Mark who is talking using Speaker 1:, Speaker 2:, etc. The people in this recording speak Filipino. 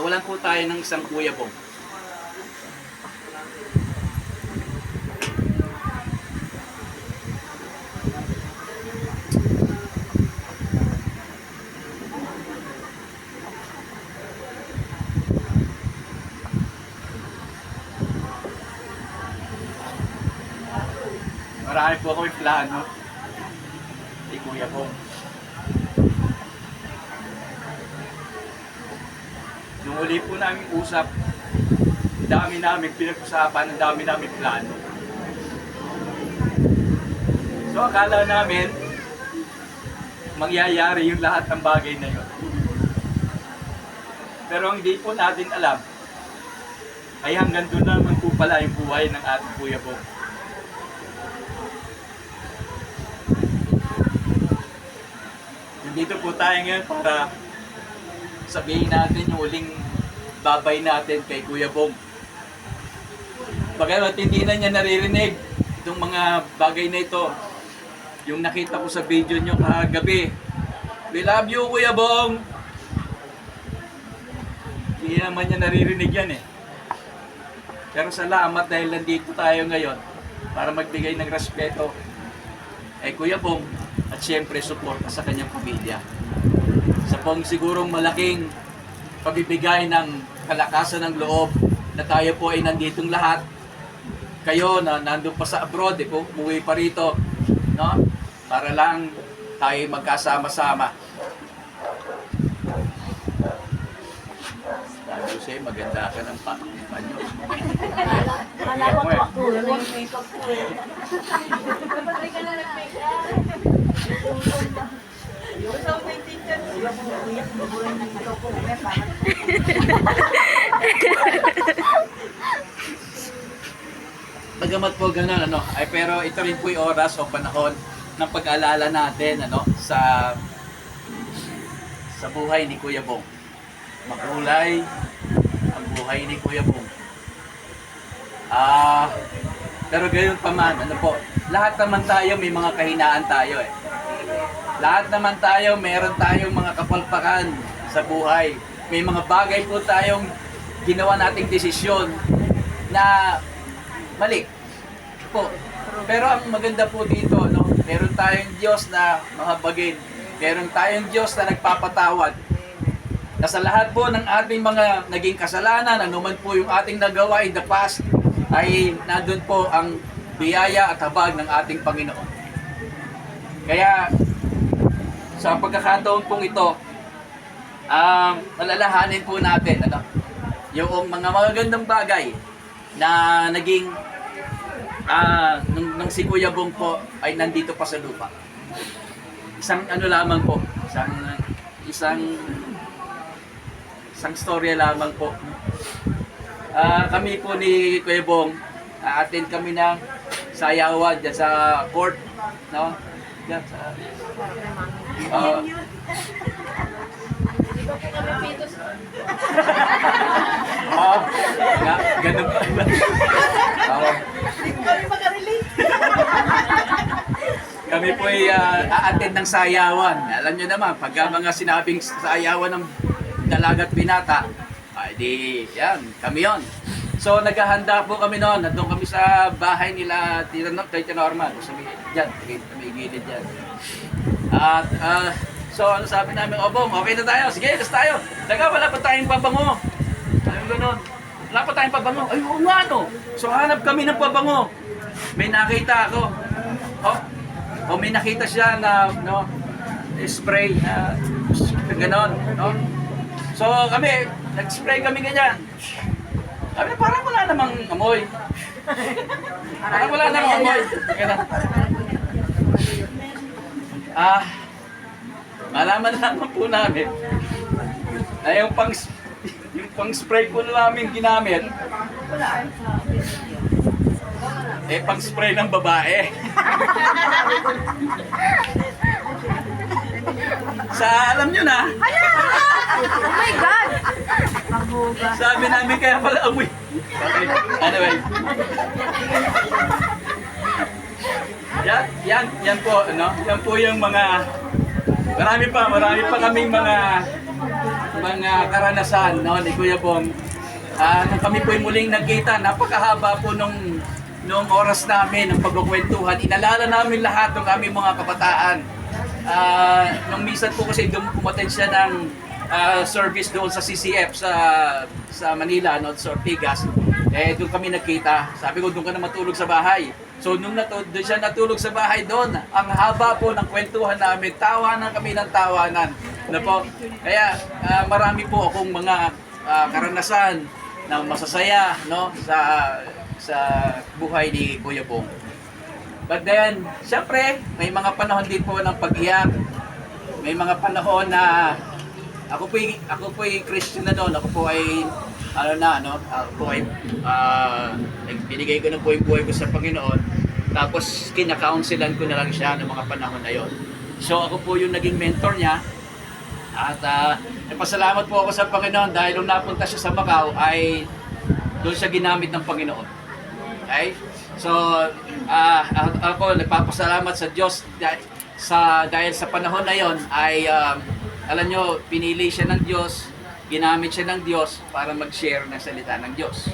Speaker 1: Nawalan po tayo ng isang Kuya Bong. Marami po kami plano kay Kuya Bong. Nung uli po namin usap, dami namin pinag-usapan, ang dami namin plano. So akala namin, mangyayari yung lahat ng bagay na yun. Pero hindi po natin alam, ay hanggang doon naman po pala yung buhay ng ating Kuya Bong. Dito po tayo ngayon para sabihin natin yung uling babay natin kay Kuya Bong. Bagamat hindi na niya naririnig itong mga bagay na ito, yung nakita ko sa video nyo kagabi, we love you Kuya Bong. Hindi naman niya naririnig yan eh. Pero salamat dahil nandito tayo ngayon para magbigay ng respeto kay Kuya Bong at siyempre suporta sa kanyang pamilya. Sa pong sigurong malaking pabibigay ng kalakasan ng loob na tayo po ay nanditong lahat. Kayo na nandun pa sa abroad, po, umuwi pa rito, no? Para lang tayo magkasama-sama. Sabi ko sa'yo, maganda ka ng panyo.
Speaker 2: Malapot pa po. Yung makeup po eh. Kapag ka na nag-makeup. Gusto ko yung teacher.
Speaker 1: Bagamat po ganun, ano, ay pero ito rin po yung oras o panahon ng pag-aalala natin, ano, sa buhay ni Kuya Bong. Makulay ang buhay ni Kuya Bong. Pero gayon pa man, ano po, lahat naman tayo may mga kahinaan tayo eh. Lahat naman tayo, meron tayong mga kapalpakan sa buhay. May mga bagay po tayong ginawa nating desisyon na mali po. Pero ang maganda po dito, no, meron tayong Diyos na mahabagin. Meron tayong Diyos na nagpapatawad. Na sa lahat po ng ating mga naging kasalanan, anuman po yung ating nagawa in the past, ay nandun po ang biyaya at habag ng ating Panginoon. Kaya sa pagkakataon pong ito, alalahanin po natin ano, yung mga magagandang bagay na naging nung si Kuya Bong po ay nandito pa sa lupa. Isang ano lamang po, isang storya lamang po. Kami po ni Kuya Bong, attend kami ng sayawan dyan sa court, no? Dyan sa ganun pa. Kami po ay a-attend ng sayawan. Alam nyo naman, pagka mga sinabing sayawan ng dalagat binata, ay di, yan, kami yon. So, naghahanda po kami noon. Nandun kami sa bahay nila, kay Norman. So, dyan, kami gilid dyan. At, so, ano sabi namin, o Bong, okay na tayo. Sige, let's tayo. Daga, wala pa tayong pabango. Ayun, ganun. Wala pa tayong pabango. Ay, oo nga, no. So, hanap kami ng pabango. May nakita ako. May nakita siya na, no, spray na, gano'n, no. So, kami, nag-spray kami ganyan. Sabi, parang wala namang amoy. Parang wala namang amoy. Malaman naman po namin na yung pang-spray po namin ginamit, pang-spray ng babae. Sa alam nyo na.
Speaker 2: Oh my God!
Speaker 1: Sabi namin kaya pala amoy. Okay. Anyway. Yan po, ano? Yan po yung mga marami pa kaming mga mga karanasan, no, ni Kuya Bong. Nung kami po muling nagkita, napakahaba po nung oras namin, ng pagkukwentuhan. Inalala namin lahat ng aming mga kabataan. Nung minsan po kasi pumaten siya ng service doon sa CCF sa Manila, no, sa Ortigas. Doon kami nagkita. Sabi ko, doon ka na matulog sa bahay. So nung doon siya natulog sa bahay doon, ang haba po ng kwentuhan namin, tawanan kami ng tawanan. Ano po? Kaya marami po akong mga karanasan na masasaya, no, sa buhay ni Kuya Bong. But then, siyempre, may mga panahon din po ng pag-iyak. May mga panahon na ako po ay Christian na doon. Ako po ay ako po ay binigay ko na po yung buhay ko sa Panginoon. Tapos kina-counselan ko na lang siya ng mga panahon na yon. So ako po yung naging mentor niya. At nagpasalamat po ako sa Panginoon dahil nung napunta siya sa Macau ay doon siya ginamit ng Panginoon. Okay? So ako nagpapasalamat sa Diyos dahil sa panahon na yon ay alam nyo, pinili siya ng Diyos, ginamit siya ng Diyos para mag-share ng salita ng Diyos.